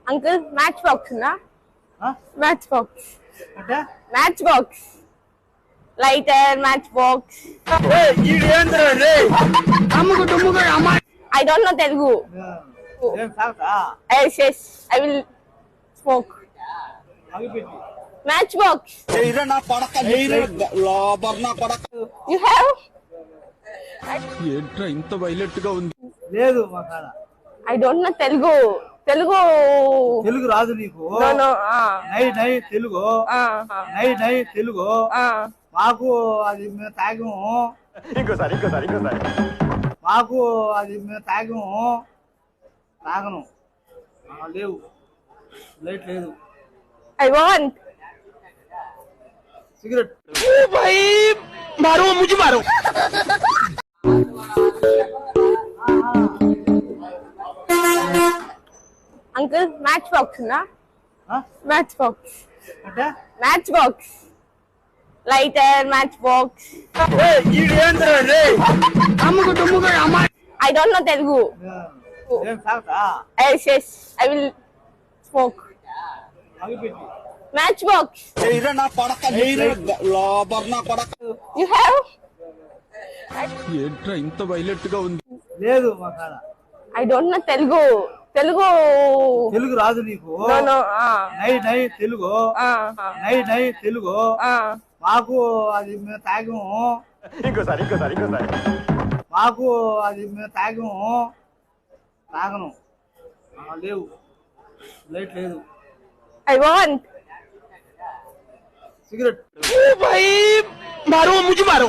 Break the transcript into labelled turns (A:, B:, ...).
A: Uncle match box ఉందా? Match box అంటే match box lighter match box. I don't know Telugu. Yes, yes. I will smoke. Match box. You have?
B: ఏంట్రా ఇంత violet గా ఉంది?
C: లేదు మా కాడ.
A: I don't know Telugu. Telugu
C: రాదు నీకు?
A: No.
C: నై తెలుగు. నై తెలుగు. మాకు అది మేము తాగాము. ఇంకోసారి మాకు అది మేము తాగాము. తాగను. లేవు, లైట్ లేదు.
A: I want.
C: సిగరెట్.
B: మారో ముझे మారో.
A: అంకుల్ మ్యాచ్ బాక్స్ ఉందా? మ్యాచ్ బాక్స్
C: అంటే
A: match box lighter match box. I don't know Telugu. Yes, yes. I will smoke. Match box. You have?
B: ఏంట్రా ఇంత వైలెట్ గా ఉంది?
C: లేదు మా కాడ.
A: I don't know Telugu. Telugu
C: రాదు నీకు?
A: No.
C: నై తెలుగు. నై తెలుగు. మాకు అది మేము తాగాము. ఇంకోసారి మాకు అది మేము తాగాము. తాగను. లేవు, లైట్ లేదు.
A: I want.
C: సిగరెట్.
B: మారో ముझे మారో.